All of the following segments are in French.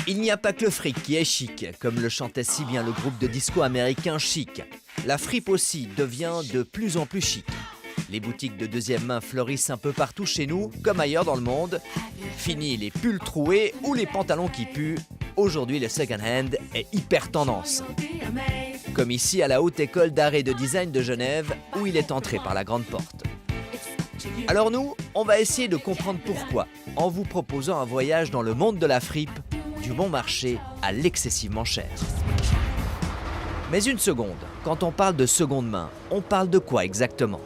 Il n'y a pas que le fric qui est chic, comme le chantait si bien le groupe de disco américain Chic. La fripe aussi devient de plus en plus chic. Les boutiques de deuxième main fleurissent un peu partout chez nous, comme ailleurs dans le monde. Fini les pulls troués ou les pantalons qui puent. Aujourd'hui, le second-hand est hyper tendance. Comme ici à la Haute École d'Art et de Design de Genève, où il est entré par la grande porte. Alors nous, on va essayer de comprendre pourquoi, en vous proposant un voyage dans le monde de la fripe, du bon marché à l'excessivement cher. Mais une seconde, quand on parle de seconde main, on parle de quoi exactement?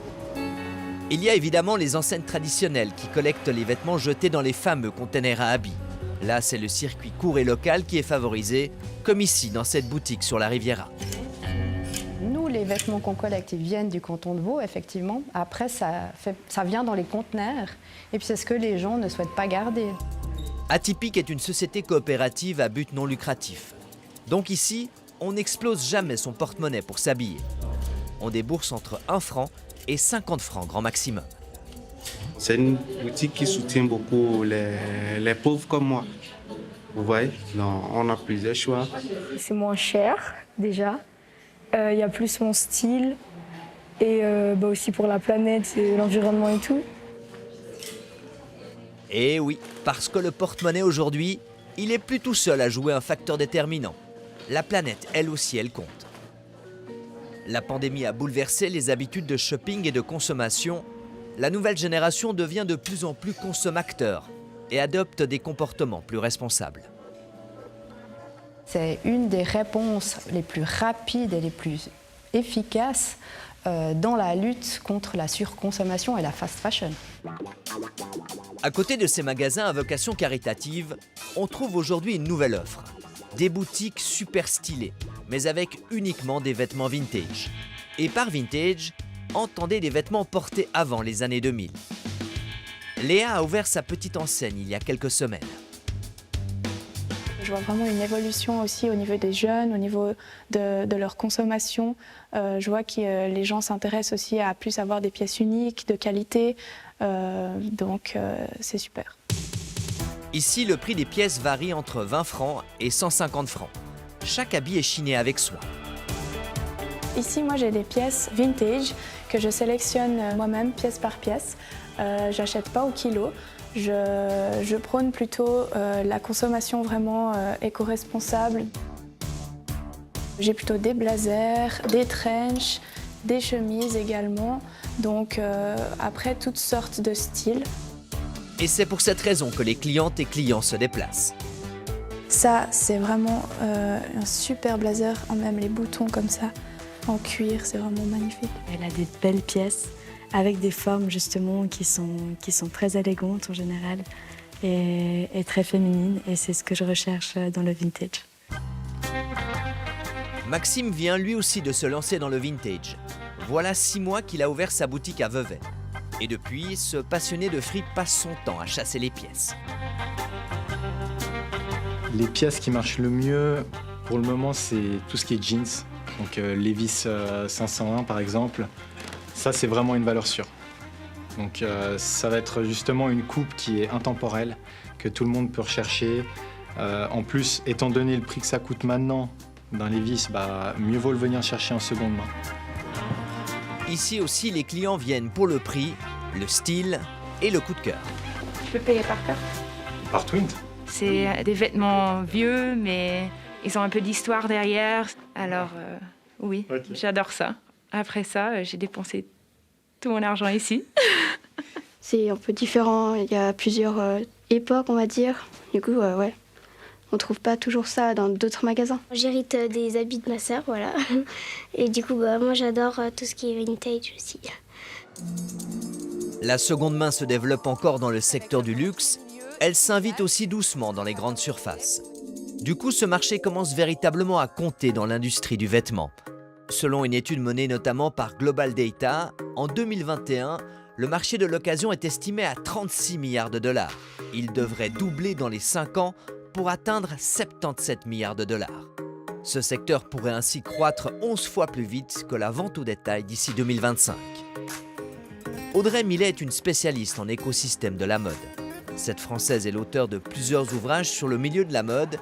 Il y a évidemment les enseignes traditionnelles qui collectent les vêtements jetés dans les fameux containers à habits. Là, c'est le circuit court et local qui est favorisé, comme ici dans cette boutique sur la Riviera. Nous, les vêtements qu'on collecte, ils viennent du canton de Vaud, effectivement. Après, ça vient dans les conteneurs. Et puis, c'est ce que les gens ne souhaitent pas garder. Atypique est une société coopérative à but non lucratif. Donc ici, on n'explose jamais son porte-monnaie pour s'habiller. On débourse entre 1 franc et 50 francs grand maximum. C'est une boutique qui soutient beaucoup les pauvres comme moi. Vous voyez, donc, on a plusieurs choix. C'est moins cher, déjà. Il y a plus mon style. Et aussi pour la planète, l'environnement et tout. Et oui, parce que le porte-monnaie aujourd'hui, il est plus tout seul à jouer un facteur déterminant. La planète, elle aussi, elle compte. La pandémie a bouleversé les habitudes de shopping et de consommation. La nouvelle génération devient de plus en plus consommateur et adopte des comportements plus responsables. C'est une des réponses les plus rapides et les plus efficaces dans la lutte contre la surconsommation et la fast fashion. À côté de ces magasins à vocation caritative, on trouve aujourd'hui une nouvelle offre. Des boutiques super stylées, mais avec uniquement des vêtements vintage. Et par vintage, entendez des vêtements portés avant les années 2000. Léa a ouvert sa petite enseigne il y a quelques semaines. Je vois vraiment une évolution aussi au niveau des jeunes, au niveau de leur consommation. Je vois que les gens s'intéressent aussi à plus avoir des pièces uniques, de qualité. Donc c'est super. Ici, le prix des pièces varie entre 20 francs et 150 francs. Chaque habit est chiné avec soin. Ici, moi, j'ai des pièces vintage que je sélectionne moi-même, pièce par pièce. J'achète pas au kilo. Je prône plutôt la consommation vraiment éco-responsable. J'ai plutôt des blazers, des trenchs, des chemises également. Donc après, toutes sortes de styles. Et c'est pour cette raison que les clientes et clients se déplacent. Ça, c'est vraiment un super blazer, même les boutons comme ça, en cuir, c'est vraiment magnifique. Elle a des belles pièces, avec des formes justement qui sont très élégantes en général et très féminines. Et c'est ce que je recherche dans le vintage. Maxime vient lui aussi de se lancer dans le vintage. Voilà 6 mois qu'il a ouvert sa boutique à Vevey. Et depuis, ce passionné de fripe passe son temps à chasser les pièces. Les pièces qui marchent le mieux, pour le moment, c'est tout ce qui est jeans. Donc Levi's 501 par exemple. Ça, c'est vraiment une valeur sûre. Donc ça va être justement une coupe qui est intemporelle, que tout le monde peut rechercher. En plus, étant donné le prix que ça coûte maintenant d'un Levi's, mieux vaut le venir chercher en seconde main. Ici aussi, les clients viennent pour le prix, le style et le coup de cœur. Je peux payer par carte. Par Twint. C'est des vêtements vieux, mais ils ont un peu d'histoire derrière. Alors oui, okay. J'adore ça. Après ça, j'ai dépensé tout mon argent ici. C'est un peu différent, il y a plusieurs époques, on va dire. Du coup, ouais. On trouve pas toujours ça dans d'autres magasins. J'hérite des habits de ma sœur, voilà. Et du coup, moi j'adore tout ce qui est vintage aussi. La seconde main se développe encore dans le secteur du luxe. Elle s'invite aussi doucement dans les grandes surfaces. Du coup, ce marché commence véritablement à compter dans l'industrie du vêtement. Selon une étude menée notamment par Global Data, en 2021, le marché de l'occasion est estimé à 36 milliards de dollars. Il devrait doubler dans les 5 ans pour atteindre 77 milliards de dollars. Ce secteur pourrait ainsi croître 11 fois plus vite que la vente au détail d'ici 2025. Audrey Millet est une spécialiste en écosystème de la mode. Cette Française est l'auteure de plusieurs ouvrages sur le milieu de la mode.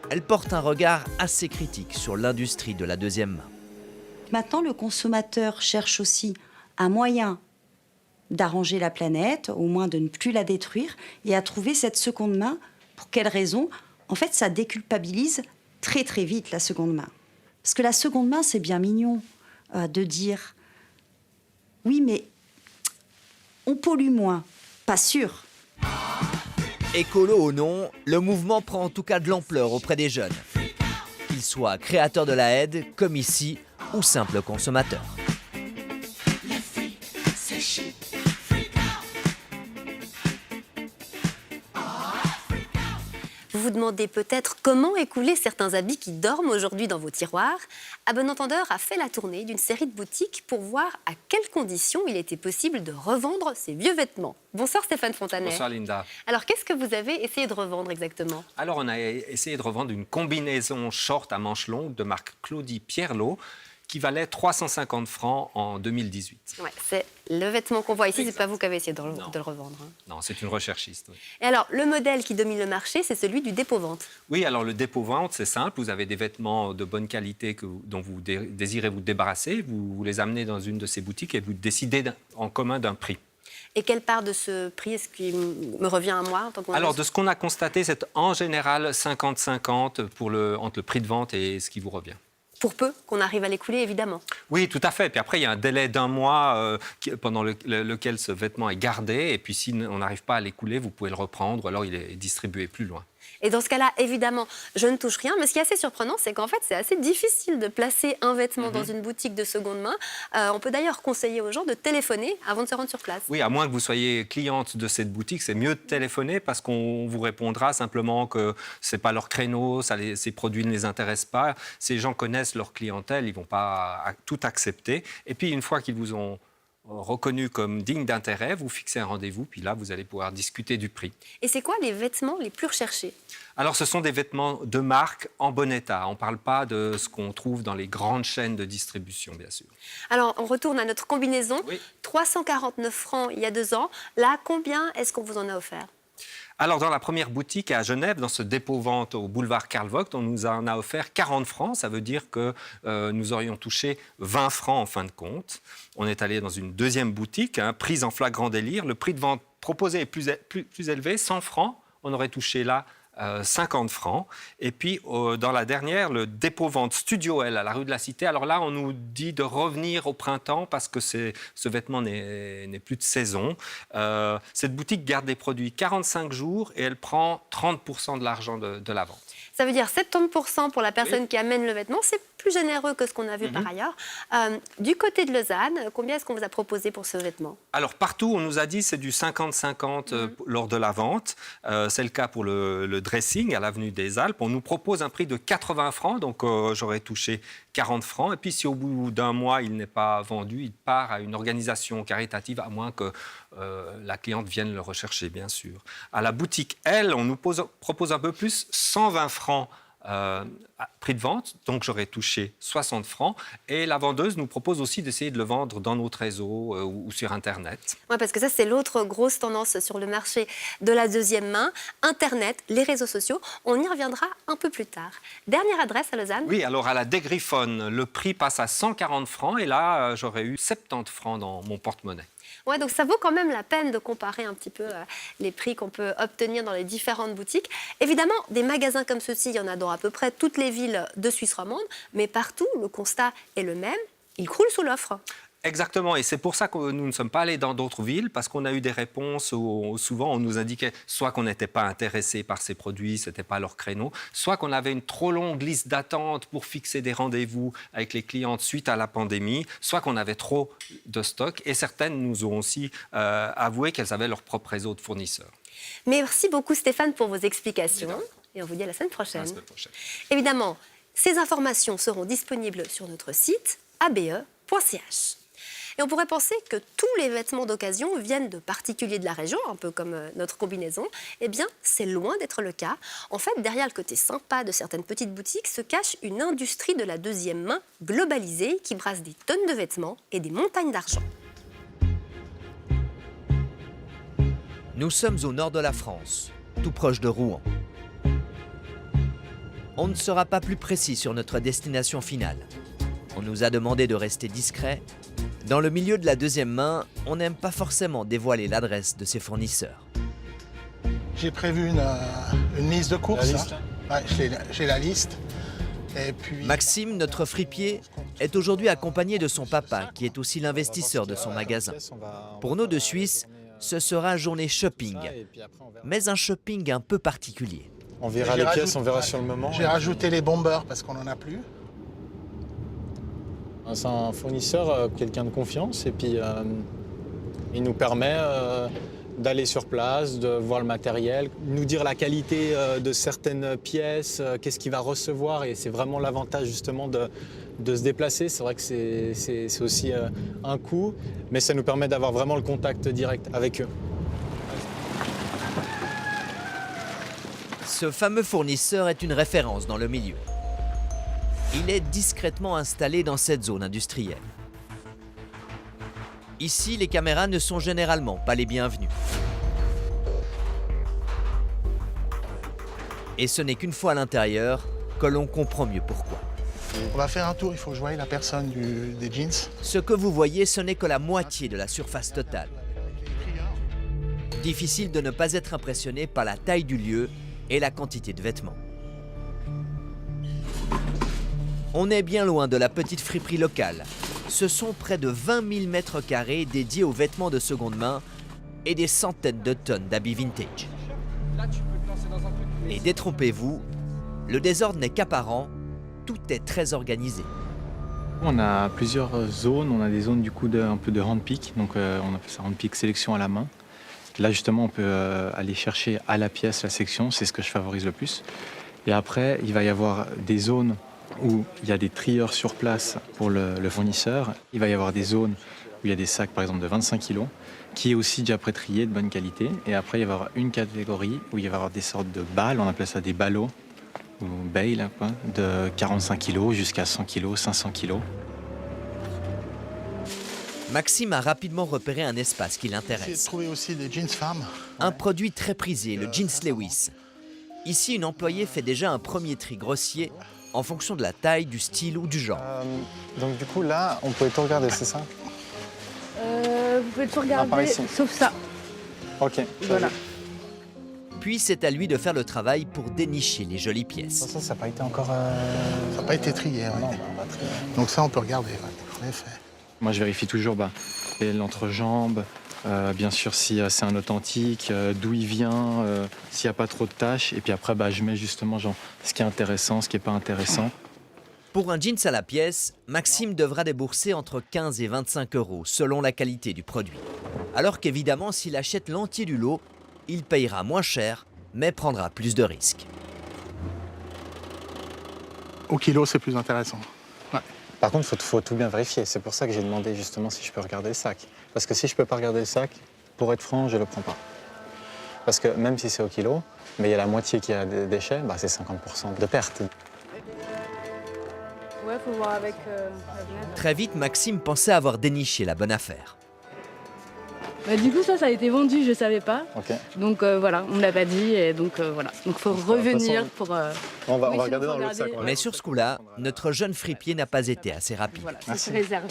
Elle porte un regard assez critique sur l'industrie de la deuxième main. Maintenant, le consommateur cherche aussi un moyen d'arranger la planète, au moins de ne plus la détruire, et à trouver cette seconde main. Pour quelle raison? En fait, ça déculpabilise très très vite la seconde main. Parce que la seconde main, c'est bien mignon de dire « oui, mais on pollue moins ». Pas sûr. Écolo ou non, le mouvement prend en tout cas de l'ampleur auprès des jeunes. Qu'ils soient créateurs de la aide, comme ici, ou simples consommateurs. Vous vous demandez peut-être comment écouler certains habits qui dorment aujourd'hui dans vos tiroirs. À Bon Entendeur a fait la tournée d'une série de boutiques pour voir à quelles conditions il était possible de revendre ces vieux vêtements. Bonsoir Stéphane Fontanet. Bonsoir Linda. Alors qu'est-ce que vous avez essayé de revendre exactement? Alors on a essayé de revendre une combinaison short à manches longues de marque Claudie Pierlot qui valait 350 francs en 2018. Ouais, c'est le vêtement qu'on voit ici, c'est pas vous qui avez essayé de le revendre. Hein. Non, c'est une recherchiste. Oui. Et alors, le modèle qui domine le marché, c'est celui du dépôt-vente. Oui, alors le dépôt-vente, c'est simple. Vous avez des vêtements de bonne qualité dont vous désirez vous débarrasser. Vous les amenez dans une de ces boutiques et vous décidez en commun d'un prix. Et quelle part de ce prix est-ce qui me revient à moi en tant que vendeuse? Alors, de ce qu'on a constaté, c'est en général 50-50 entre le prix de vente et ce qui vous revient. Pour peu qu'on arrive à l'écouler, évidemment. Oui, tout à fait. Puis après, il y a un délai d'1 mois pendant lequel ce vêtement est gardé. Et puis, si on n'arrive pas à l'écouler, vous pouvez le reprendre ou alors il est distribué plus loin. Et dans ce cas-là, évidemment, je ne touche rien. Mais ce qui est assez surprenant, c'est qu'en fait, c'est assez difficile de placer un vêtement dans une boutique de seconde main. On peut d'ailleurs conseiller aux gens de téléphoner avant de se rendre sur place. Oui, à moins que vous soyez cliente de cette boutique, c'est mieux de téléphoner parce qu'on vous répondra simplement que ce n'est pas leur créneau, ces produits ne les intéressent pas. Ces gens connaissent leur clientèle, ils ne vont pas tout accepter. Et puis, une fois qu'ils vous ont reconnu comme digne d'intérêt, vous fixez un rendez-vous, puis là, vous allez pouvoir discuter du prix. Et c'est quoi les vêtements les plus recherchés? Alors, ce sont des vêtements de marque en bon état. On ne parle pas de ce qu'on trouve dans les grandes chaînes de distribution, bien sûr. Alors, on retourne à notre combinaison. Oui. 349 francs il y a 2 ans. Là, combien est-ce qu'on vous en a offert? Alors, dans la première boutique à Genève, dans ce dépôt-vente au boulevard Karl Vogt, on nous en a offert 40 francs. Ça veut dire que nous aurions touché 20 francs en fin de compte. On est allé dans une deuxième boutique, prise en flagrant délire. Le prix de vente proposé est plus élevé, 100 francs. On aurait touché là 50 francs. Et puis, dans la dernière, le dépôt-vente Studio L à la rue de la Cité. Alors là, on nous dit de revenir au printemps parce que ce vêtement n'est plus de saison. Cette boutique garde des produits 45 jours et elle prend 30% de l'argent de la vente. Ça veut dire 70% pour la personne qui amène le vêtement. C'est plus généreux que ce qu'on a vu par ailleurs. Du côté de Lausanne, combien est-ce qu'on vous a proposé pour ce vêtement? Alors, partout, on nous a dit c'est du 50-50 lors de la vente. C'est le cas pour le dressing à l'avenue des Alpes. On nous propose un prix de 80 francs, donc j'aurais touché 40 francs. Et puis, si au bout d'1 mois, il n'est pas vendu, il part à une organisation caritative, à moins que la cliente vienne le rechercher, bien sûr. À la boutique L, on nous propose un peu plus, 120 francs prix de vente, donc j'aurais touché 60 francs. Et la vendeuse nous propose aussi d'essayer de le vendre dans notre réseau ou sur Internet. Oui, parce que ça, c'est l'autre grosse tendance sur le marché de la deuxième main. Internet, les réseaux sociaux, on y reviendra un peu plus tard. Dernière adresse à Lausanne? Oui, alors à la Dégriffonne, le prix passe à 140 francs et là, j'aurais eu 70 francs dans mon porte-monnaie. Ouais, donc ça vaut quand même la peine de comparer un petit peu les prix qu'on peut obtenir dans les différentes boutiques. Évidemment, des magasins comme ceux-ci, il y en a dans à peu près toutes les villes de Suisse romande, mais partout, le constat est le même, ils croulent sous l'offre. Exactement, et c'est pour ça que nous ne sommes pas allés dans d'autres villes, parce qu'on a eu des réponses où souvent on nous indiquait soit qu'on n'était pas intéressé par ces produits, ce n'était pas leur créneau, soit qu'on avait une trop longue liste d'attente pour fixer des rendez-vous avec les clientes suite à la pandémie, soit qu'on avait trop de stock, et certaines nous ont aussi avoué qu'elles avaient leur propre réseau de fournisseurs. Merci beaucoup Stéphane pour vos explications, et on vous dit à la semaine prochaine. À la semaine prochaine. Évidemment, ces informations seront disponibles sur notre site abe.ch. Et on pourrait penser que tous les vêtements d'occasion viennent de particuliers de la région, un peu comme notre combinaison. Eh bien, c'est loin d'être le cas. En fait, derrière le côté sympa de certaines petites boutiques se cache une industrie de la deuxième main globalisée qui brasse des tonnes de vêtements et des montagnes d'argent. Nous sommes au nord de la France, tout proche de Rouen. On ne sera pas plus précis sur notre destination finale. On nous a demandé de rester discret. Dans le milieu de la deuxième main, on n'aime pas forcément dévoiler l'adresse de ses fournisseurs. J'ai prévu une liste de courses. Ouais, j'ai la liste. Et puis... Maxime, notre fripier, est aujourd'hui accompagné de son papa, qui est aussi l'investisseur de son magasin. Pour nous de Suisse, ce sera une journée shopping, mais un shopping un peu particulier. On verra les pièces, on verra sur le moment. J'ai rajouté les bombers parce qu'on n'en a plus. C'est un fournisseur, quelqu'un de confiance, et puis il nous permet d'aller sur place, de voir le matériel, nous dire la qualité de certaines pièces, qu'est-ce qu'il va recevoir, et c'est vraiment l'avantage justement de se déplacer. C'est vrai que c'est aussi un coût, mais ça nous permet d'avoir vraiment le contact direct avec eux. Ce fameux fournisseur est une référence dans le milieu. Il est discrètement installé dans cette zone industrielle. Ici, les caméras ne sont généralement pas les bienvenues. Et ce n'est qu'une fois à l'intérieur que l'on comprend mieux pourquoi. On va faire un tour, il faut que je voie la personne des jeans. Ce que vous voyez, ce n'est que la moitié de la surface totale. Difficile de ne pas être impressionné par la taille du lieu et la quantité de vêtements. On est bien loin de la petite friperie locale. Ce sont près de 20 000 mètres carrés dédiés aux vêtements de seconde main et des centaines de tonnes d'habits vintage. Et détrompez-vous, le désordre n'est qu'apparent, tout est très organisé. On a plusieurs zones, on a des zones du coup un peu de handpick, donc on appelle ça handpick sélection à la main. Là justement on peut aller chercher à la pièce la section, c'est ce que je favorise le plus. Et après il va y avoir des zones où il y a des trieurs sur place pour le fournisseur. Il va y avoir des zones où il y a des sacs par exemple de 25 kg qui est aussi déjà pré-trié de bonne qualité. Et après il va y avoir une catégorie où il va y avoir des sortes de balles, on appelle ça des ballots ou bales, de 45 kg jusqu'à 100 kg, 500 kg. Maxime a rapidement repéré un espace qui l'intéresse. J'ai trouvé aussi des jeans femmes. Un produit très prisé, le jeans Lewis. Ici, une employée fait déjà un premier tri grossier en fonction de la taille, du style ou du genre. Donc du coup là, on peut tout regarder, c'est ça? Vous pouvez tout regarder, sauf ça. Ok. Voilà. Puis c'est à lui de faire le travail pour dénicher les jolies pièces. Ça n'a pas été encore... Ça n'a pas été trié. Ouais. Non, on va trier. Donc ça, on peut regarder, ouais, en effet. Moi, je vérifie toujours l'entrejambe, bien sûr si c'est un authentique, d'où il vient, s'il n'y a pas trop de taches. Et puis après, je mets justement ce qui est intéressant, ce qui n'est pas intéressant. Pour un jeans à la pièce, Maxime devra débourser entre 15 et 25 euros selon la qualité du produit. Alors qu'évidemment, s'il achète l'entier du lot, il payera moins cher, mais prendra plus de risques. Au kilo, c'est plus intéressant. Ouais. Par contre, il faut tout bien vérifier. C'est pour ça que j'ai demandé justement si je peux regarder le sac. Parce que si je ne peux pas regarder le sac, pour être franc, je ne le prends pas. Parce que même si c'est au kilo, mais il y a la moitié qui a des déchets, c'est 50% de perte. Ouais, faut voir avec Très vite, Maxime pensait avoir déniché la bonne affaire. Du coup, ça a été vendu, je ne savais pas. Okay. Donc voilà, on ne l'a pas dit, et donc voilà. Donc il faut revenir pour... On va regarder dans l'autre sac. Ouais. Mais sur ce coup-là, notre jeune fripier n'a pas été assez rapide. Voilà, c'est réservé.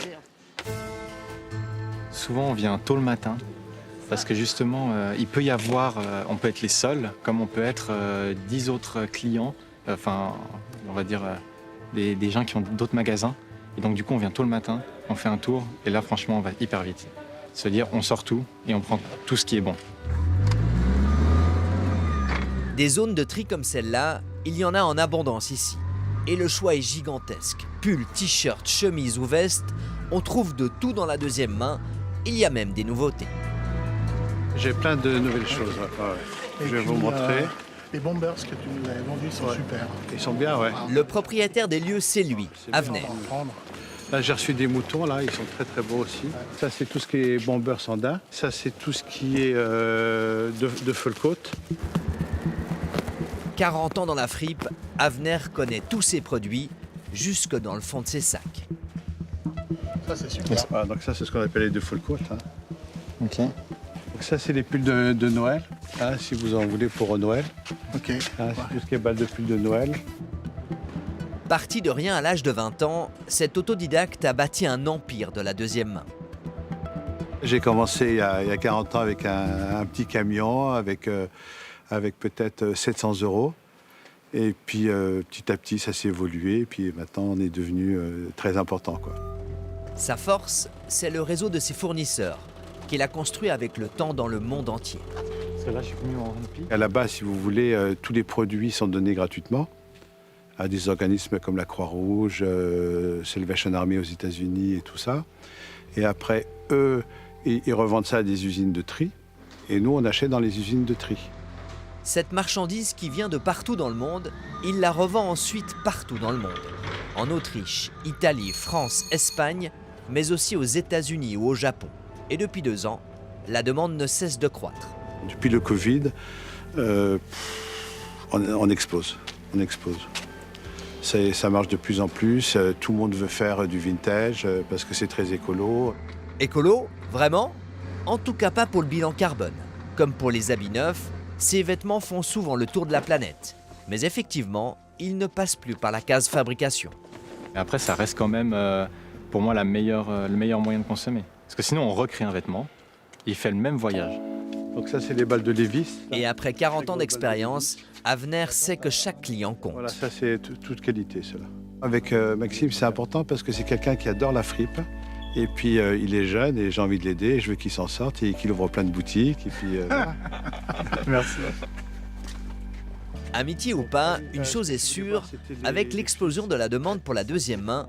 Souvent, on vient tôt le matin, parce que justement, il peut y avoir, on peut être les seuls, comme on peut être 10 autres clients, on va dire des gens qui ont d'autres magasins. Et donc du coup, on vient tôt le matin, on fait un tour, et là, franchement, on va hyper vite. Se dire, on sort tout et on prend tout ce qui est bon. Des zones de tri comme celle-là, il y en a en abondance ici. Et le choix est gigantesque. Pulls, t-shirts, chemises ou vestes, on trouve de tout dans la deuxième main. Il y a même des nouveautés. J'ai plein de nouvelles choses. Ouais. Je vais vous montrer. Les bombers que tu nous avais vendus sont super. Ils sont bien, ouais. Le propriétaire des lieux, c'est lui, Avner. Là, j'ai reçu des moutons, là, ils sont très très beaux aussi. Ça, c'est tout ce qui est bomber sandin. Ça, c'est tout ce qui est de full coat. 40 ans dans la fripe, Avner connaît tous ses produits, jusque dans le fond de ses sacs. Ça, c'est super. Ah, donc ça, c'est ce qu'on appelle les de full coat. Hein. Ok. Donc ça, c'est les pulls de Noël, hein, si vous en voulez pour Noël. Ok. Hein, c'est tout ce qui est balle de pulls de Noël. Parti de rien à l'âge de 20 ans, cet autodidacte a bâti un empire de la deuxième main. J'ai commencé il y a 40 ans avec un petit camion, avec peut-être 700 €. Et puis petit à petit, ça s'est évolué. Et puis maintenant, on est devenu très important, quoi. Sa force, c'est le réseau de ses fournisseurs, qu'il a construit avec le temps dans le monde entier. Celle-là, je suis venu en rempli. À la base, si vous voulez, tous les produits sont donnés gratuitement à des organismes comme la Croix-Rouge, Salvation Army aux États-Unis et tout ça. Et après, eux, ils revendent ça à des usines de tri. Et nous, on achète dans les usines de tri. Cette marchandise qui vient de partout dans le monde, il la revend ensuite partout dans le monde. En Autriche, Italie, France, Espagne, mais aussi aux États-Unis ou au Japon. Et depuis 2 ans, la demande ne cesse de croître. Depuis le Covid, on explose. On explose. Ça marche de plus en plus. Tout le monde veut faire du vintage parce que c'est très écolo. Écolo, vraiment? En tout cas pas pour le bilan carbone. Comme pour les habits neufs, ces vêtements font souvent le tour de la planète. Mais effectivement, ils ne passent plus par la case fabrication. Et après, ça reste quand même, pour moi, le meilleur moyen de consommer. Parce que sinon, on recrée un vêtement, il fait le même voyage. Donc ça, c'est les balles de Levi's. Et après 40 ans d'expérience, Avner sait que chaque client compte. Voilà, ça, c'est toute qualité, cela. Avec Maxime, c'est important parce que c'est quelqu'un qui adore la fripe. Et puis, il est jeune et j'ai envie de l'aider. Je veux qu'il s'en sorte et qu'il ouvre plein de boutiques. Et puis, voilà. Merci. Amitié ou pas, une chose est sûre, avec l'explosion de la demande pour la deuxième main,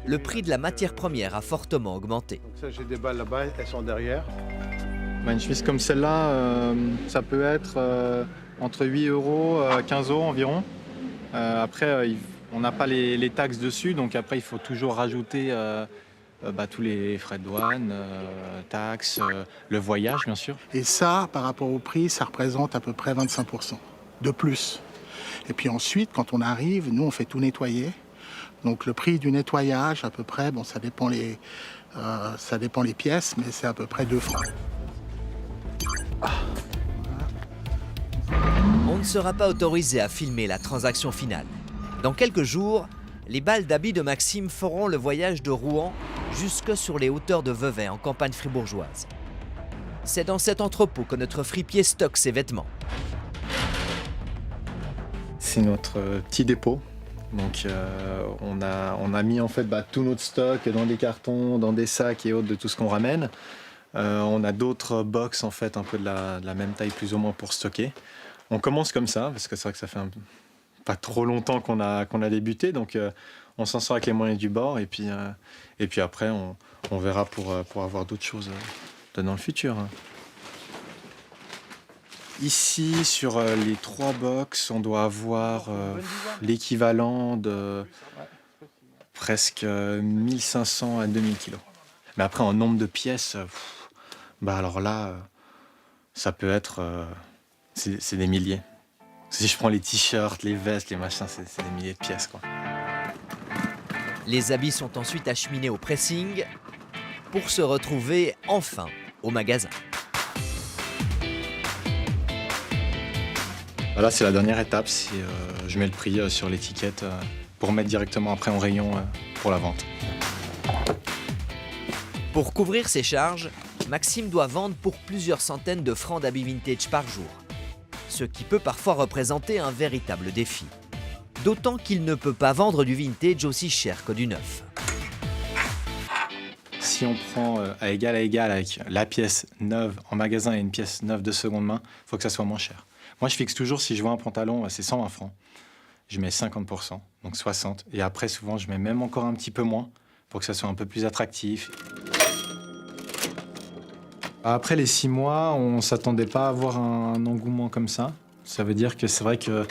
le prix de la matière première a fortement augmenté. Donc ça, j'ai des balles là-bas, elles sont derrière. Une chemise comme celle-là, ça peut être entre 8 € 15 € environ. Après, on n'a pas les taxes dessus, donc après, il faut toujours rajouter tous les frais de douane, taxes, le voyage, bien sûr. Et ça, par rapport au prix, ça représente à peu près 25% de plus. Et puis ensuite, quand on arrive, nous, on fait tout nettoyer. Donc le prix du nettoyage, à peu près, bon, ça dépend les pièces, mais c'est à peu près 2 francs. On ne sera pas autorisé à filmer la transaction finale. Dans quelques jours, les balles d'habits de Maxime feront le voyage de Rouen jusque sur les hauteurs de Vevey, en campagne fribourgeoise. C'est dans cet entrepôt que notre fripier stocke ses vêtements. C'est notre petit dépôt. Donc on a mis en fait tout notre stock dans des cartons, dans des sacs et autres de tout ce qu'on ramène. On a d'autres box en fait un peu de la même taille plus ou moins pour stocker. On commence comme ça parce que c'est vrai que ça fait pas trop longtemps qu'on a débuté, donc on s'en sort avec les moyens du bord et puis après on verra pour avoir d'autres choses dans le futur. Ici, sur les 3 box, on doit avoir l'équivalent de presque 1500 à 2000 kilos. Mais après, en nombre de pièces, alors là, ça peut être... c'est des milliers. Si je prends les t-shirts, les vestes, les machins, c'est des milliers de pièces, quoi. Les habits sont ensuite acheminés au pressing pour se retrouver enfin au magasin. Là, c'est la dernière étape, je mets le prix sur l'étiquette pour mettre directement après en rayon pour la vente. Pour couvrir ses charges, Maxime doit vendre pour plusieurs centaines de francs d'habits vintage par jour, ce qui peut parfois représenter un véritable défi. D'autant qu'il ne peut pas vendre du vintage aussi cher que du neuf. Si on prend à égal avec la pièce neuve en magasin et une pièce neuve de seconde main, il faut que ça soit moins cher. Moi, je fixe toujours, si je vois un pantalon, c'est 120 francs. Je mets 50%, donc 60. Et après, souvent, je mets même encore un petit peu moins pour que ça soit un peu plus attractif. Après les 6 mois, on ne s'attendait pas à avoir un engouement comme ça. Ça veut dire que c'est vrai que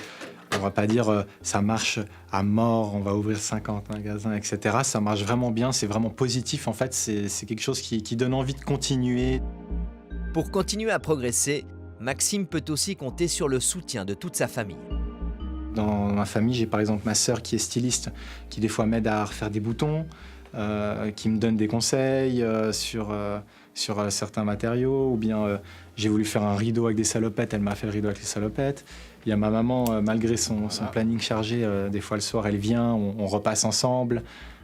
on va pas dire ça marche à mort, on va ouvrir 50 magasins, etc. Ça marche vraiment bien, c'est vraiment positif. En fait, c'est quelque chose qui donne envie de continuer. Pour continuer à progresser, Maxime peut aussi compter sur le soutien de toute sa famille. Dans ma famille, j'ai par exemple ma sœur qui est styliste, qui des fois m'aide à refaire des boutons, qui me donne des conseils sur sur certains matériaux, ou bien j'ai voulu faire un rideau avec des salopettes, elle m'a fait le rideau avec les salopettes. Il y a ma maman, malgré son planning chargé, des fois le soir elle vient, on repasse ensemble,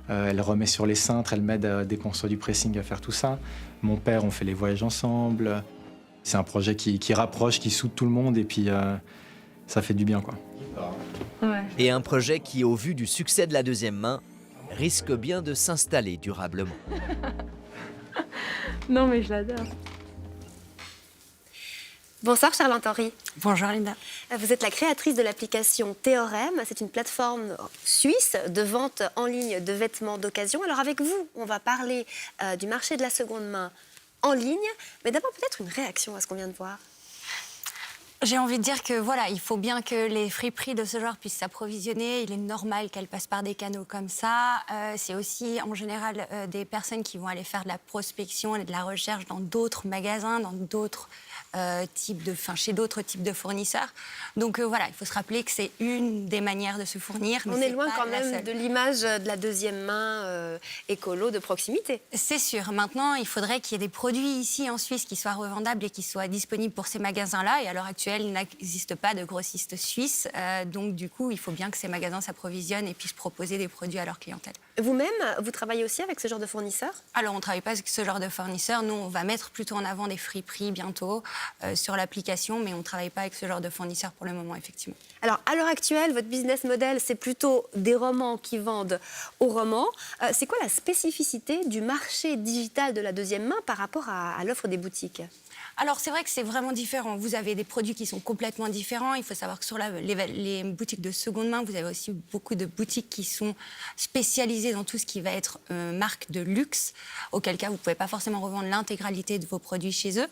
elle remet sur les cintres, elle m'aide dès qu'on sort du pressing à faire tout ça. Mon père, on fait les voyages ensemble. C'est un projet qui rapproche, qui soude tout le monde et puis ça fait du bien, quoi. Ouais. Et un projet qui, au vu du succès de la deuxième main, risque bien de s'installer durablement. Non, mais je l'adore. Bonsoir Charlotte-Henri. Bonjour Linda. Vous êtes la créatrice de l'application Théorème. C'est une plateforme suisse de vente en ligne de vêtements d'occasion. Alors avec vous, on va parler du marché de la seconde main en ligne. Mais d'abord peut-être une réaction à ce qu'on vient de voir. J'ai envie de dire que voilà, il faut bien que les friperies de ce genre puissent s'approvisionner. Il est normal qu'elles passent par des canaux comme ça. C'est aussi en général des personnes qui vont aller faire de la prospection et de la recherche dans d'autres magasins, dans d'autres chez d'autres types de fournisseurs. Donc voilà, il faut se rappeler que c'est une des manières de se fournir. On est loin quand même de l'image de la deuxième main écolo de proximité. C'est sûr. Maintenant, il faudrait qu'il y ait des produits ici en Suisse qui soient revendables et qui soient disponibles pour ces magasins-là. Et à l'heure actuelle, il n'existe pas de grossistes suisses. Donc du coup, il faut bien que ces magasins s'approvisionnent et puissent proposer des produits à leur clientèle. Vous-même, vous travaillez aussi avec ce genre de fournisseurs? Alors, on ne travaille pas avec ce genre de fournisseurs. Nous, on va mettre plutôt en avant des friperies bientôt sur l'application, mais on ne travaille pas avec ce genre de fournisseurs pour le moment, effectivement. Alors, à l'heure actuelle, votre business model, c'est plutôt des romans qui vendent aux romans. C'est quoi la spécificité du marché digital de la deuxième main par rapport à l'offre des boutiques? Alors, c'est vrai que c'est vraiment différent. Vous avez des produits qui sont complètement différents. Il faut savoir que sur les boutiques de seconde main, vous avez aussi beaucoup de boutiques qui sont spécialisées dans tout ce qui va être marque de luxe, auquel cas vous ne pouvez pas forcément revendre l'intégralité de vos produits chez eux.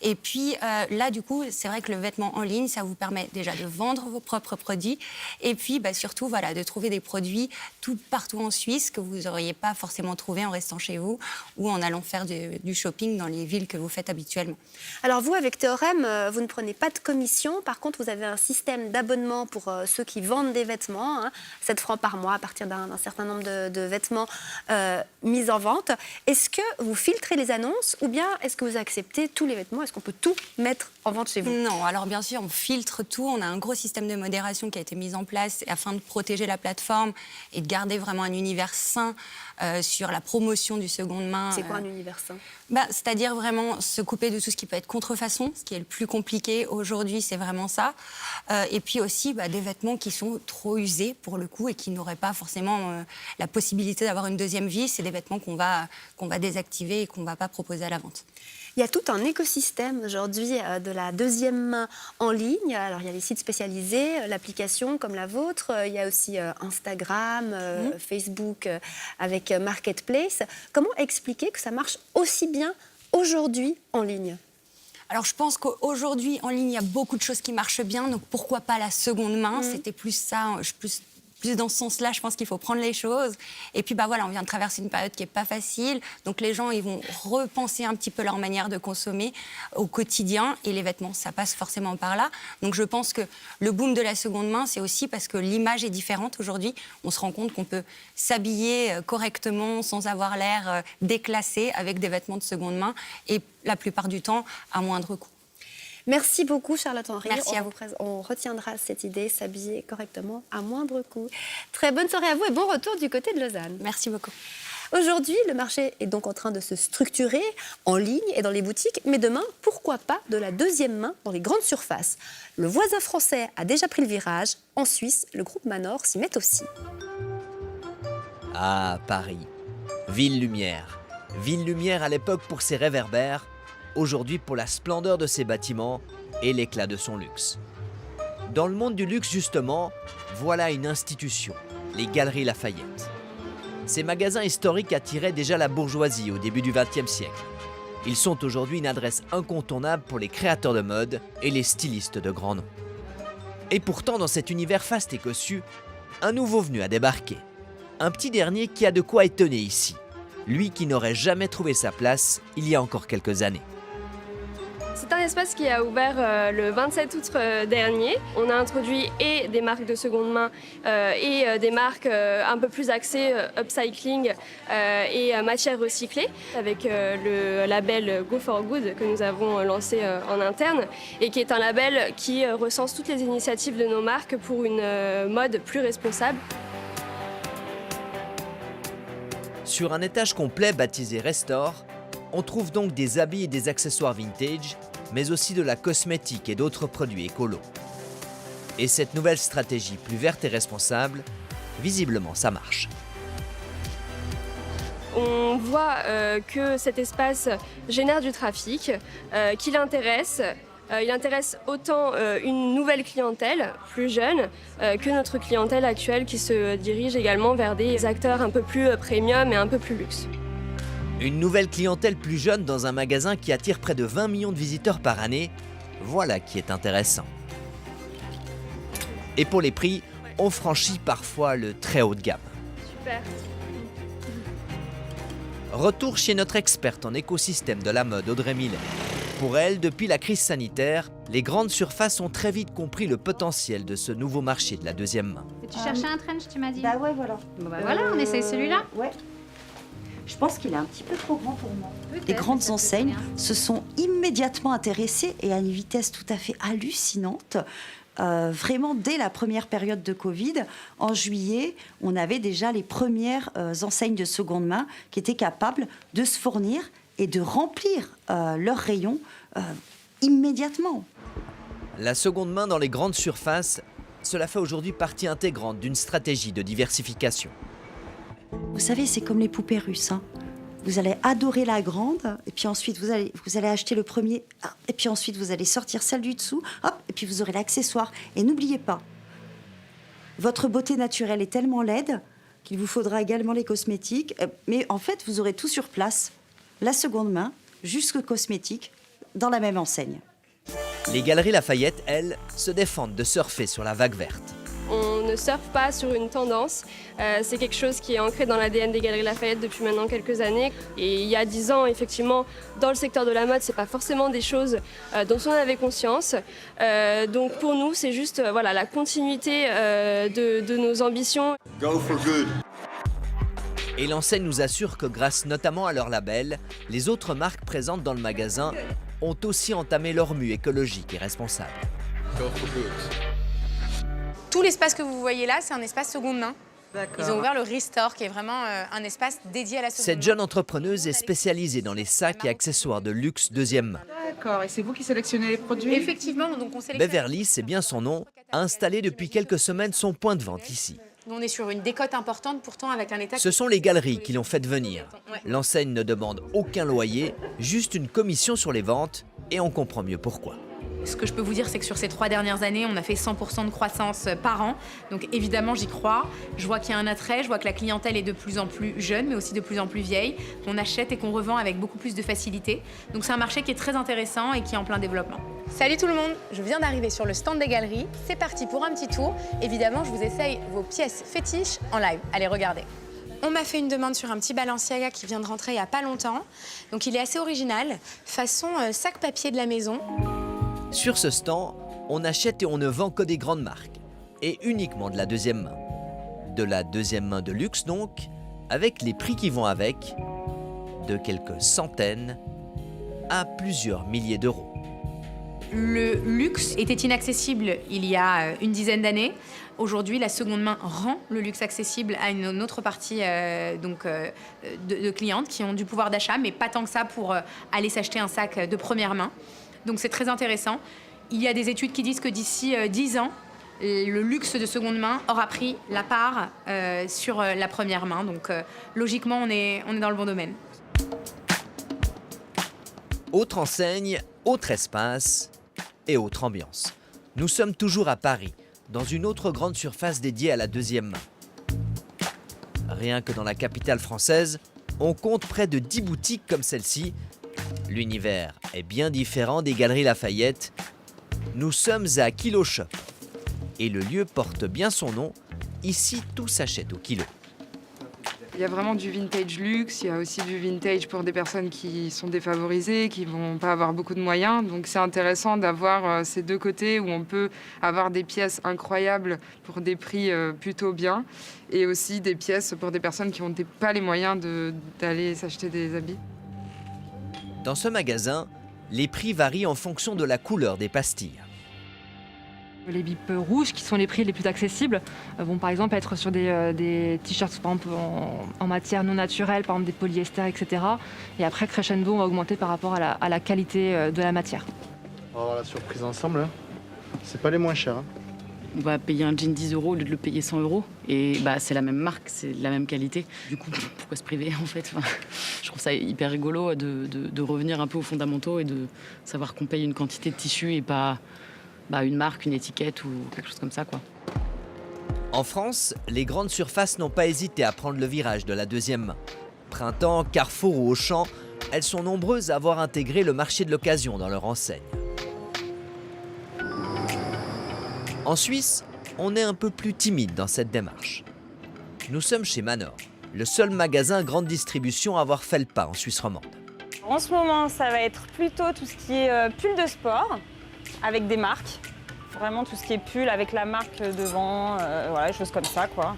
Et puis là, du coup, c'est vrai que le vêtement en ligne, ça vous permet déjà de vendre vos propres produits et puis surtout de trouver des produits partout en Suisse que vous n'auriez pas forcément trouvé en restant chez vous ou en allant faire du shopping dans les villes que vous faites habituellement. Alors vous, avec Théorème, vous ne prenez pas de commission. Par contre, vous avez un système d'abonnement pour ceux qui vendent des vêtements, 7 francs par mois à partir d'un certain nombre de vêtements mis en vente. Est-ce que vous filtrez les annonces ou bien est-ce que vous acceptez tous les vêtements? Est-ce qu'on peut tout mettre en vente chez vous? Non, alors bien sûr, on filtre tout. On a un gros système de modération qui a été mis en place afin de protéger la plateforme et de garder vraiment un univers sain sur la promotion du seconde main. C'est quoi un univers sain? C'est-à-dire vraiment se couper de tout ce qui peut être contrefaçon, ce qui est le plus compliqué aujourd'hui, c'est vraiment ça. Et puis aussi des vêtements qui sont trop usés pour le coup et qui n'auraient pas forcément la possibilité d'avoir une deuxième vie. C'est des vêtements qu'on va désactiver et qu'on ne va pas proposer à la vente. Il y a tout un écosystème aujourd'hui de la deuxième main en ligne. Alors, il y a les sites spécialisés, l'application comme la vôtre. Il y a aussi Instagram, Facebook avec Marketplace. Comment expliquer que ça marche aussi bien aujourd'hui en ligne? Alors, je pense qu'aujourd'hui, en ligne, il y a beaucoup de choses qui marchent bien. Donc, pourquoi pas la seconde main? C'était plus ça, plus dans ce sens-là, je pense qu'il faut prendre les choses. Et puis, on vient de traverser une période qui n'est pas facile. Donc, les gens, ils vont repenser un petit peu leur manière de consommer au quotidien. Et les vêtements, ça passe forcément par là. Donc, je pense que le boom de la seconde main, c'est aussi parce que l'image est différente aujourd'hui. On se rend compte qu'on peut s'habiller correctement sans avoir l'air déclassé avec des vêtements de seconde main. Et la plupart du temps, à moindre coût. Merci beaucoup Charlotte-Henri. Merci à vous. On retiendra cette idée, s'habiller correctement à moindre coût. Très bonne soirée à vous et bon retour du côté de Lausanne. Merci beaucoup. Aujourd'hui, le marché est donc en train de se structurer en ligne et dans les boutiques. Mais demain, pourquoi pas de la deuxième main dans les grandes surfaces? Le voisin français a déjà pris le virage. En Suisse, le groupe Manor s'y met aussi. Ah, Paris. Ville lumière. Ville lumière à l'époque pour ses réverbères, aujourd'hui pour la splendeur de ses bâtiments et l'éclat de son luxe. Dans le monde du luxe, justement, voilà une institution, les Galeries Lafayette. Ces magasins historiques attiraient déjà la bourgeoisie au début du XXe siècle. Ils sont aujourd'hui une adresse incontournable pour les créateurs de mode et les stylistes de grands noms. Et pourtant, dans cet univers faste et cossu, un nouveau venu a débarqué. Un petit dernier qui a de quoi étonner ici. Lui qui n'aurait jamais trouvé sa place il y a encore quelques années. C'est un espace qui a ouvert le 27 août dernier. On a introduit et des marques de seconde main et des marques un peu plus axées upcycling et matières recyclées avec le label Go for Good que nous avons lancé en interne et qui est un label qui recense toutes les initiatives de nos marques pour une mode plus responsable. Sur un étage complet baptisé Restore, on trouve donc des habits et des accessoires vintage, mais aussi de la cosmétique et d'autres produits écolos. Et cette nouvelle stratégie plus verte et responsable, visiblement ça marche. On voit que cet espace génère du trafic, qu'il intéresse. Il intéresse autant une nouvelle clientèle, plus jeune, que notre clientèle actuelle qui se dirige également vers des acteurs un peu plus premium et un peu plus luxe. Une nouvelle clientèle plus jeune dans un magasin qui attire près de 20 millions de visiteurs par année, voilà qui est intéressant. Et pour les prix, on franchit parfois le très haut de gamme. Super. Retour chez notre experte en écosystème de la mode, Audrey Millet. Pour elle, depuis la crise sanitaire, les grandes surfaces ont très vite compris le potentiel de ce nouveau marché de la deuxième main. Tu cherchais un trench, tu m'as dit? Bah ouais, voilà. Bon bah voilà, on essaye celui-là. Ouais. Je pense qu'il est un petit peu trop grand pour moi. Les grandes enseignes se sont immédiatement intéressées et à une vitesse tout à fait hallucinante. Vraiment, dès la première période de Covid, en juillet, on avait déjà les premières enseignes de seconde main qui étaient capables de se fournir et de remplir leurs rayons immédiatement. La seconde main dans les grandes surfaces, cela fait aujourd'hui partie intégrante d'une stratégie de diversification. Vous savez, c'est comme les poupées russes. Hein. Vous allez adorer la grande, et puis ensuite vous allez acheter le premier, et puis ensuite vous allez sortir celle du dessous, hop, et puis vous aurez l'accessoire. Et n'oubliez pas, votre beauté naturelle est tellement laide qu'il vous faudra également les cosmétiques, mais en fait vous aurez tout sur place, la seconde main, jusqu'aux cosmétiques, dans la même enseigne. Les Galeries Lafayette, elles, se défendent de surfer sur la vague verte. On ne surfe pas sur une tendance, c'est quelque chose qui est ancré dans l'ADN des Galeries Lafayette depuis maintenant quelques années. Et il y a 10 ans, effectivement, dans le secteur de la mode, c'est pas forcément des choses dont on avait conscience. Donc pour nous, c'est juste voilà, la continuité de nos ambitions. Go for good. Et l'enseigne nous assure que grâce notamment à leur label, les autres marques présentes dans le magasin ont aussi entamé leur mue écologique et responsable. Go for good. Tout l'espace que vous voyez là, c'est un espace seconde main. Ils ont ouvert le Restore, qui est vraiment un espace dédié à la seconde main. Cette jeune entrepreneuse est spécialisée dans les sacs et accessoires de luxe deuxième main. D'accord, et c'est vous qui sélectionnez les produits? Effectivement, donc on sélectionne... Beverly, c'est bien son nom, a installé depuis quelques semaines son point de vente ici. On est sur une décote importante, pourtant avec un état... Ce sont les galeries qui l'ont fait venir. L'enseigne ne demande aucun loyer, juste une commission sur les ventes, et on comprend mieux pourquoi. Ce que je peux vous dire, c'est que sur ces 3 dernières années, on a fait 100% de croissance par an. Donc évidemment, j'y crois. Je vois qu'il y a un attrait, je vois que la clientèle est de plus en plus jeune, mais aussi de plus en plus vieille. On achète et qu'on revend avec beaucoup plus de facilité. Donc c'est un marché qui est très intéressant et qui est en plein développement. Salut tout le monde, je viens d'arriver sur le stand des galeries. C'est parti pour un petit tour. Évidemment, je vous essaye vos pièces fétiches en live. Allez, regardez. On m'a fait une demande sur un petit Balenciaga qui vient de rentrer il n'y a pas longtemps. Donc il est assez original, façon sac papier de la maison. Sur ce stand, on achète et on ne vend que des grandes marques, et uniquement de la deuxième main. De la deuxième main de luxe donc, avec les prix qui vont avec, de quelques centaines à plusieurs milliers d'euros. Le luxe était inaccessible il y a une dizaine d'années. Aujourd'hui, la seconde main rend le luxe accessible à une autre partie de clientes qui ont du pouvoir d'achat, mais pas tant que ça pour aller s'acheter un sac de première main. Donc c'est très intéressant. Il y a des études qui disent que d'ici 10 ans, le luxe de seconde main aura pris la part sur la première main. Donc logiquement, on est dans le bon domaine. Autre enseigne, autre espace et autre ambiance. Nous sommes toujours à Paris, dans une autre grande surface dédiée à la deuxième main. Rien que dans la capitale française, on compte près de 10 boutiques comme celle-ci. L'univers est bien différent des Galeries Lafayette. Nous sommes à Kilo Shop. Et le lieu porte bien son nom. Ici, tout s'achète au kilo. Il y a vraiment du vintage luxe, il y a aussi du vintage pour des personnes qui sont défavorisées, qui vont pas avoir beaucoup de moyens. Donc c'est intéressant d'avoir ces deux côtés où on peut avoir des pièces incroyables pour des prix plutôt bien et aussi des pièces pour des personnes qui n'ont pas les moyens d'aller s'acheter des habits. Dans ce magasin, les prix varient en fonction de la couleur des pastilles. Les bips rouges, qui sont les prix les plus accessibles, vont par exemple être sur des t-shirts par exemple, en matière non naturelle, par exemple des polyesters, etc. Et après, crescendo, on va augmenter par rapport à la qualité de la matière. On va voir la surprise ensemble. Hein. C'est pas les moins chers. Hein. On va payer un jean 10 € au lieu de le payer 100 €. Et c'est la même marque, c'est la même qualité. Du coup, pourquoi se priver en fait? Je trouve ça hyper rigolo de revenir un peu aux fondamentaux et de savoir qu'on paye une quantité de tissu et pas une marque, une étiquette ou quelque chose comme ça, quoi. En France, les grandes surfaces n'ont pas hésité à prendre le virage de la deuxième main. Printemps, Carrefour ou Auchan, elles sont nombreuses à avoir intégré le marché de l'occasion dans leur enseigne. En Suisse, on est un peu plus timide dans cette démarche. Nous sommes chez Manor, le seul magasin grande distribution à avoir fait le pas en Suisse romande. En ce moment, ça va être plutôt tout ce qui est pull de sport, avec des marques. Vraiment tout ce qui est pull avec la marque devant, voilà, des choses comme ça, quoi.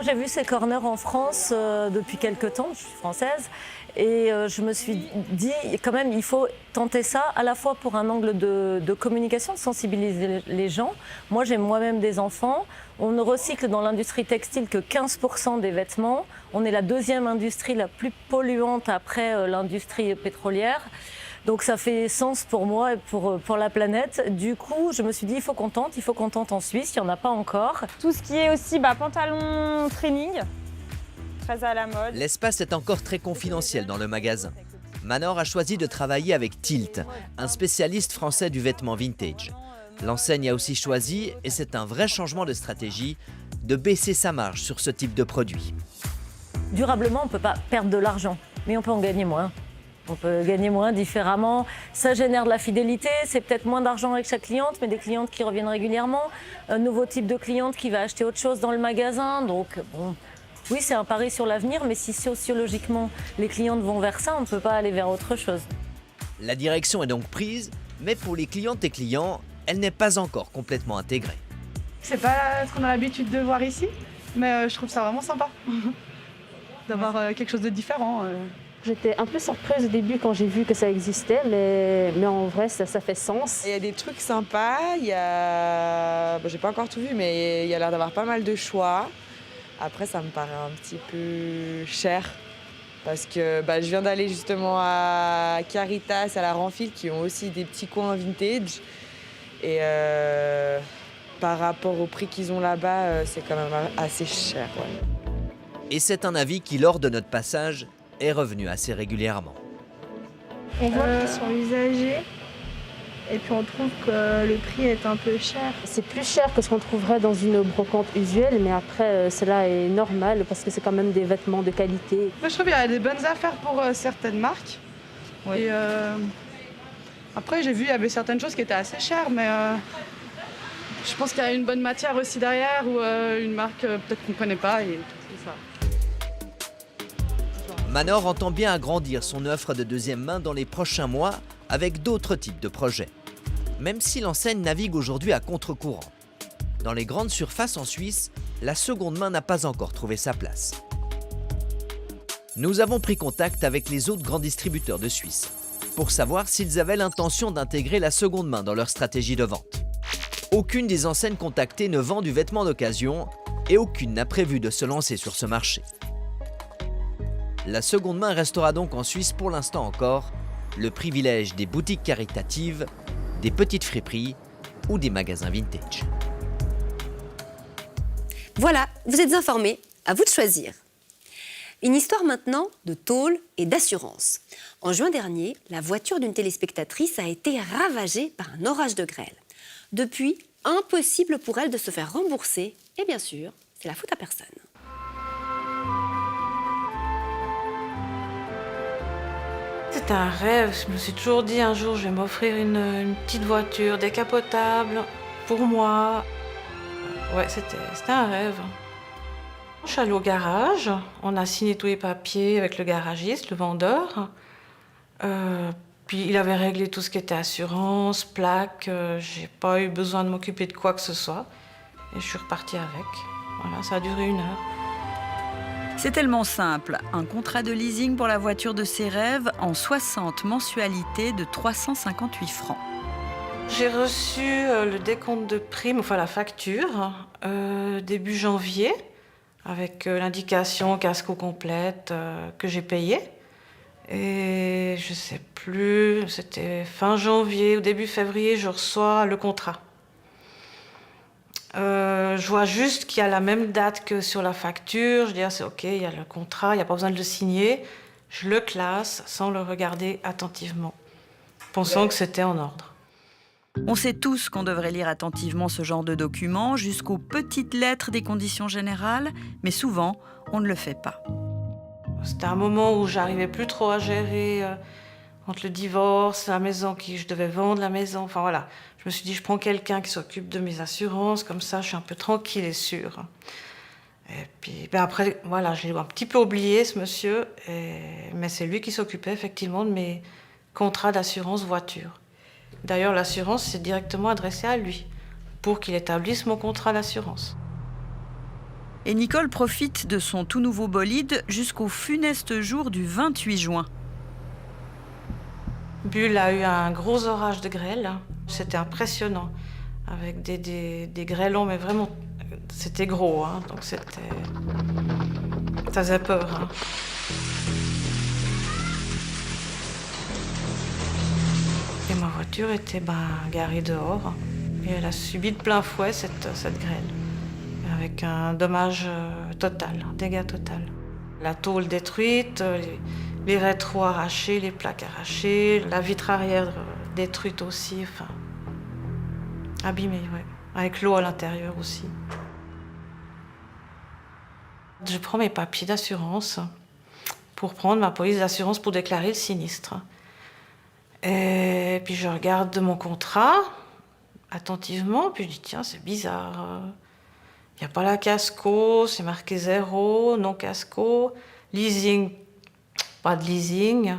J'ai vu ces corners en France depuis quelques temps, je suis française, et je me suis dit quand même il faut tenter ça à la fois pour un angle de communication, de sensibiliser les gens. Moi j'ai moi-même des enfants, on ne recycle dans l'industrie textile que 15% des vêtements, on est la deuxième industrie la plus polluante après l'industrie pétrolière. Donc ça fait sens pour moi et pour la planète. Du coup, je me suis dit, il faut qu'on tente en Suisse, il n'y en a pas encore. Tout ce qui est aussi pantalon training, très à la mode. L'espace est encore très confidentiel dans le magasin. Manor a choisi de travailler avec Tilt, un spécialiste français du vêtement vintage. L'enseigne a aussi choisi, et c'est un vrai changement de stratégie, de baisser sa marge sur ce type de produit. Durablement, on ne peut pas perdre de l'argent, mais on peut en gagner moins. On peut gagner moins différemment. Ça génère de la fidélité, c'est peut-être moins d'argent avec chaque cliente, mais des clientes qui reviennent régulièrement. Un nouveau type de cliente qui va acheter autre chose dans le magasin. Donc, bon, oui, c'est un pari sur l'avenir, mais si sociologiquement les clientes vont vers ça, on ne peut pas aller vers autre chose. La direction est donc prise, mais pour les clientes et clients, elle n'est pas encore complètement intégrée. C'est pas ce qu'on a l'habitude de voir ici, mais je trouve ça vraiment sympa d'avoir quelque chose de différent. J'étais un peu surprise au début quand j'ai vu que ça existait, mais en vrai, ça fait sens. Il y a des trucs sympas, j'ai pas encore tout vu, mais il y a l'air d'avoir pas mal de choix. Après, ça me paraît un petit peu cher, parce que je viens d'aller justement à Caritas, à la Renfil, qui ont aussi des petits coins vintage. Et par rapport au prix qu'ils ont là-bas, c'est quand même assez cher. Ouais. Et c'est un avis qui, lors de notre passage, est revenu assez régulièrement. On voit qu'ils sont usagés et puis on trouve que le prix est un peu cher. C'est plus cher que ce qu'on trouverait dans une brocante usuelle, mais après, cela est normal parce que c'est quand même des vêtements de qualité. Moi, je trouve qu'il y a des bonnes affaires pour certaines marques. Ouais. Et après, j'ai vu qu'il y avait certaines choses qui étaient assez chères, mais je pense qu'il y a une bonne matière aussi derrière ou une marque peut-être qu'on ne connaît pas et tout ça. Manor entend bien agrandir son offre de deuxième main dans les prochains mois avec d'autres types de projets. Même si l'enseigne navigue aujourd'hui à contre-courant. Dans les grandes surfaces en Suisse, la seconde main n'a pas encore trouvé sa place. Nous avons pris contact avec les autres grands distributeurs de Suisse pour savoir s'ils avaient l'intention d'intégrer la seconde main dans leur stratégie de vente. Aucune des enseignes contactées ne vend du vêtement d'occasion et aucune n'a prévu de se lancer sur ce marché. La seconde main restera donc en Suisse pour l'instant encore le privilège des boutiques caritatives, des petites friperies ou des magasins vintage. Voilà, vous êtes informés, à vous de choisir. Une histoire maintenant de tôle et d'assurance. En juin dernier, la voiture d'une téléspectatrice a été ravagée par un orage de grêle. Depuis, impossible pour elle de se faire rembourser et bien sûr, c'est la faute à personne. C'était un rêve, je me suis toujours dit un jour je vais m'offrir une petite voiture décapotable pour moi. Ouais, c'était un rêve. Je suis allée au garage, on a signé tous les papiers avec le garagiste, le vendeur. Puis il avait réglé tout ce qui était assurance, plaque. J'ai pas eu besoin de m'occuper de quoi que ce soit. Et je suis repartie avec. Voilà, ça a duré 1 heure. C'est tellement simple. Un contrat de leasing pour la voiture de ses rêves en 60 mensualités de 358 francs. J'ai reçu le décompte de prime, enfin la facture, début janvier, avec l'indication casco complète que j'ai payée. Et je sais plus, c'était fin janvier ou début février, je reçois le contrat. Je vois juste qu'il y a la même date que sur la facture. Je dis, ah, c'est OK, il y a le contrat, il n'y a pas besoin de le signer. Je le classe sans le regarder attentivement, pensant que c'était en ordre. On sait tous qu'on devrait lire attentivement ce genre de documents jusqu'aux petites lettres des conditions générales, mais souvent, on ne le fait pas. C'était un moment où j'arrivais plus trop à gérer entre le divorce, la maison, je devais vendre la maison, enfin voilà. Je me suis dit, je prends quelqu'un qui s'occupe de mes assurances, comme ça je suis un peu tranquille et sûre. Et puis après, voilà, j'ai un petit peu oublié ce monsieur, mais c'est lui qui s'occupait effectivement de mes contrats d'assurance voiture. D'ailleurs, l'assurance s'est directement adressée à lui pour qu'il établisse mon contrat d'assurance. Et Nicole profite de son tout nouveau bolide jusqu'au funeste jour du 28 juin. Bulle a eu un gros orage de grêle. C'était impressionnant, avec des grêlons, mais vraiment, c'était gros, hein, donc ça faisait peur. Hein. Et ma voiture était garée dehors, et elle a subi de plein fouet cette grêle, avec un dommage total, un dégât total. La tôle détruite, les rétros arrachés, les plaques arrachées, la vitre arrière détruite aussi, enfin, abîmée, ouais, avec l'eau à l'intérieur aussi. Je prends mes papiers d'assurance pour prendre ma police d'assurance pour déclarer le sinistre. Et puis je regarde mon contrat attentivement, puis je dis tiens, c'est bizarre. Il n'y a pas la casco, c'est marqué 0, non casco, leasing, pas de leasing.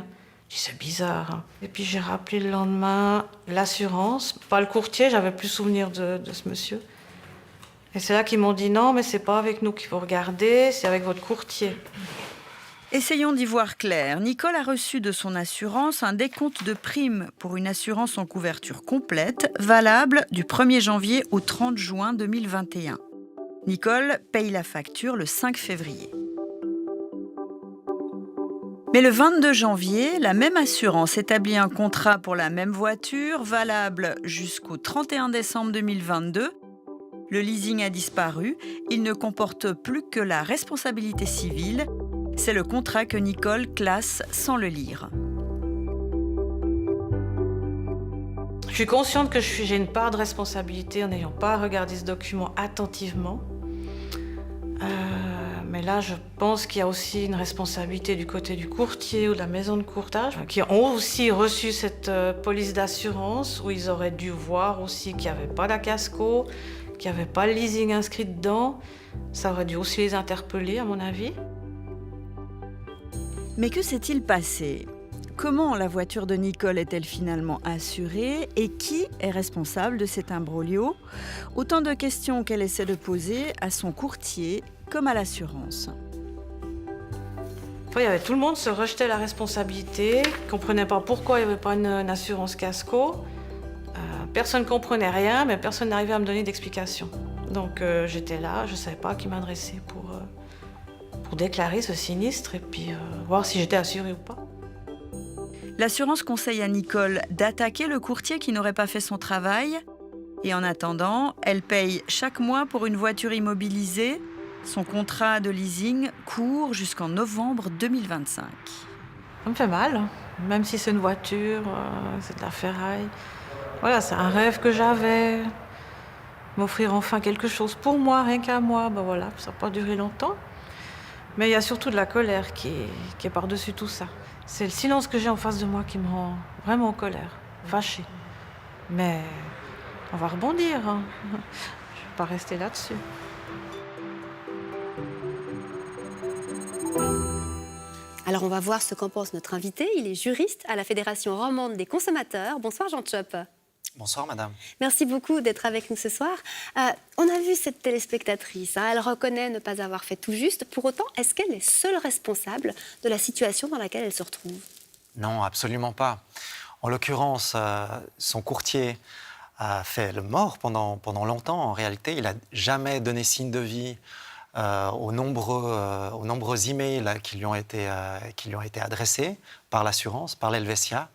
Je dis c'est bizarre. Et puis j'ai rappelé le lendemain l'assurance, pas le courtier, j'avais plus souvenir de ce monsieur. Et c'est là qu'ils m'ont dit non, mais c'est pas avec nous qu'il faut regarder, c'est avec votre courtier. Essayons d'y voir clair. Nicole a reçu de son assurance un décompte de prime pour une assurance en couverture complète, valable du 1er janvier au 30 juin 2021. Nicole paye la facture le 5 février. Mais le 22 janvier, la même assurance établit un contrat pour la même voiture, valable jusqu'au 31 décembre 2022. Le leasing a disparu, il ne comporte plus que la responsabilité civile. C'est le contrat que Nicole classe sans le lire. Je suis consciente que j'ai une part de responsabilité en n'ayant pas regardé ce document attentivement. Mais là, je pense qu'il y a aussi une responsabilité du côté du courtier ou de la maison de courtage qui ont aussi reçu cette police d'assurance où ils auraient dû voir aussi qu'il n'y avait pas la casco, qu'il n'y avait pas le leasing inscrit dedans. Ça aurait dû aussi les interpeller, à mon avis. Mais que s'est-il passé ? Comment la voiture de Nicole est-elle finalement assurée et qui est responsable de cet imbroglio ? Autant de questions qu'elle essaie de poser à son courtier comme à l'assurance. Enfin, tout le monde se rejetait la responsabilité, ne comprenait pas pourquoi il n'y avait pas une assurance casco. Personne ne comprenait rien, mais personne n'arrivait à me donner d'explication. Donc j'étais là, je ne savais pas à qui m'adresser pour déclarer ce sinistre et puis voir si j'étais assurée ou pas. L'assurance conseille à Nicole d'attaquer le courtier qui n'aurait pas fait son travail. Et en attendant, elle paye chaque mois pour une voiture immobilisée. Son contrat de leasing court jusqu'en novembre 2025. Ça me fait mal, même si c'est une voiture, c'est de la ferraille. Voilà, c'est un rêve que j'avais. M'offrir enfin quelque chose pour moi, rien qu'à moi. Ben voilà, ça n'a pas duré longtemps. Mais il y a surtout de la colère qui est par-dessus tout ça. C'est le silence que j'ai en face de moi qui me rend vraiment en colère, fâchée. Mais on va rebondir, hein. Je ne vais pas rester là-dessus. Alors on va voir ce qu'en pense notre invité. Il est juriste à la Fédération romande des consommateurs. Bonsoir Jean Tchop. Bonsoir madame. Merci beaucoup d'être avec nous ce soir. On a vu cette téléspectatrice, elle reconnaît ne pas avoir fait tout juste. Pour autant, est-ce qu'elle est seule responsable de la situation dans laquelle elle se retrouve? Non, absolument pas. En l'occurrence, son courtier a fait le mort pendant longtemps. En réalité, il n'a jamais donné signe de vie aux nombreux emails qui lui ont été adressés par l'assurance, par l'Helvetia.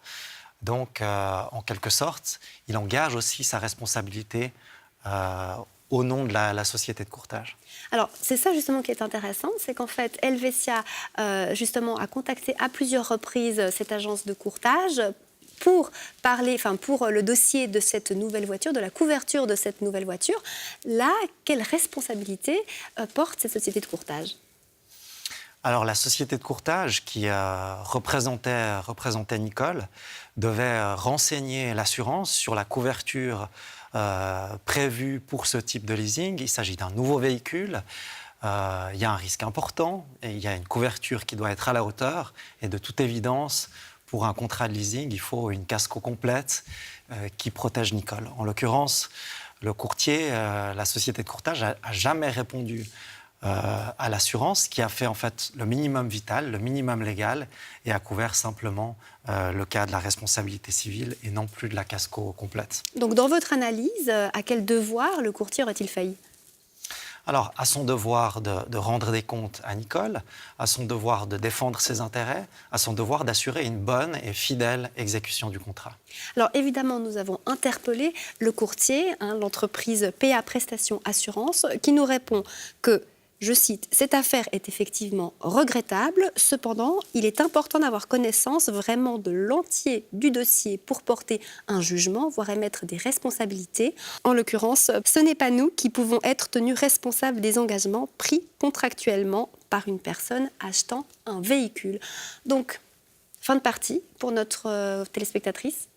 Donc, en quelque sorte, il engage aussi sa responsabilité au nom de la société de courtage. Alors, c'est ça justement qui est intéressant, c'est qu'en fait, Helvetia justement a contacté à plusieurs reprises cette agence de courtage pour le dossier de cette nouvelle voiture, de la couverture de cette nouvelle voiture. Là, quelle responsabilité porte cette société de courtage? Alors, la société de courtage qui représentait Nicole devait renseigner l'assurance sur la couverture prévue pour ce type de leasing. Il s'agit d'un nouveau véhicule. Il y a un risque important et il y a une couverture qui doit être à la hauteur. Et de toute évidence, pour un contrat de leasing, il faut une casco complète qui protège Nicole. En l'occurrence, le courtier, la société de courtage, n'a jamais répondu à l'assurance, qui a fait en fait le minimum vital, le minimum légal, et a couvert simplement le cas de la responsabilité civile et non plus de la casco complète. Donc dans votre analyse, à quel devoir le courtier aurait-il failli? Alors, à son devoir de rendre des comptes à Nicole, à son devoir de défendre ses intérêts, à son devoir d'assurer une bonne et fidèle exécution du contrat. Alors évidemment, nous avons interpellé le courtier, l'entreprise PA Prestations Assurance, qui nous répond que, je cite, « Cette affaire est effectivement regrettable. Cependant, il est important d'avoir connaissance vraiment de l'entier du dossier pour porter un jugement, voire émettre des responsabilités. En l'occurrence, ce n'est pas nous qui pouvons être tenus responsables des engagements pris contractuellement par une personne achetant un véhicule. » Donc, fin de partie pour notre téléspectatrice.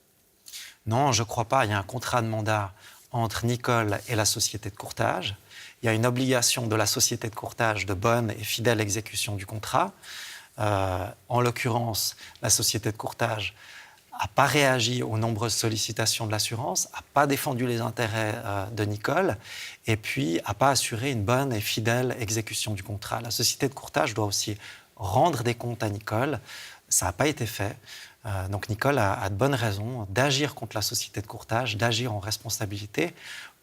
Non, je ne crois pas. Il y a un contrat de mandat entre Nicole et la société de courtage. Il y a une obligation de la société de courtage de bonne et fidèle exécution du contrat. En l'occurrence, la société de courtage n'a pas réagi aux nombreuses sollicitations de l'assurance, n'a pas défendu les intérêts de Nicole et puis n'a pas assuré une bonne et fidèle exécution du contrat. La société de courtage doit aussi rendre des comptes à Nicole. Ça n'a pas été fait. Donc Nicole a de bonnes raisons d'agir contre la société de courtage, d'agir en responsabilité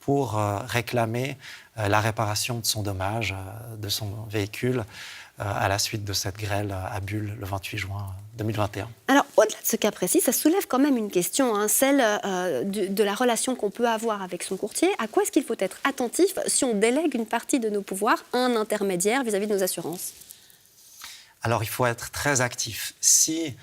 pour réclamer la réparation de son dommage, de son véhicule, à la suite de cette grêle à Bulle le 28 juin 2021. Alors, au-delà de ce cas précis, ça soulève quand même une question, celle de la relation qu'on peut avoir avec son courtier. À quoi est-ce qu'il faut être attentif si on délègue une partie de nos pouvoirs à un intermédiaire vis-à-vis de nos assurances? Alors, il faut être très actif. Si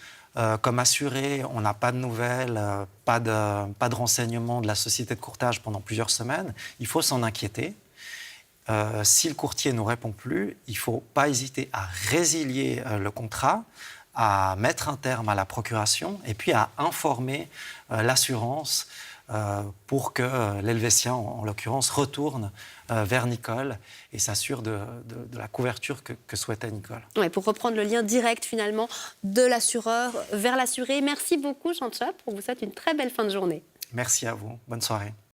comme assuré, on n'a pas de nouvelles, pas de renseignements de la société de courtage pendant plusieurs semaines, il faut s'en inquiéter. Si le courtier ne nous répond plus, il ne faut pas hésiter à résilier le contrat, à mettre un terme à la procuration et puis à informer l'assurance pour que l'Helvetia, en l'occurrence, retourne vers Nicole et s'assure de la couverture que souhaitait Nicole. Ouais, pour reprendre le lien direct, finalement, de l'assureur vers l'assuré. Merci beaucoup, Jean Tchop. On vous souhaite une très belle fin de journée. Merci à vous. Bonne soirée.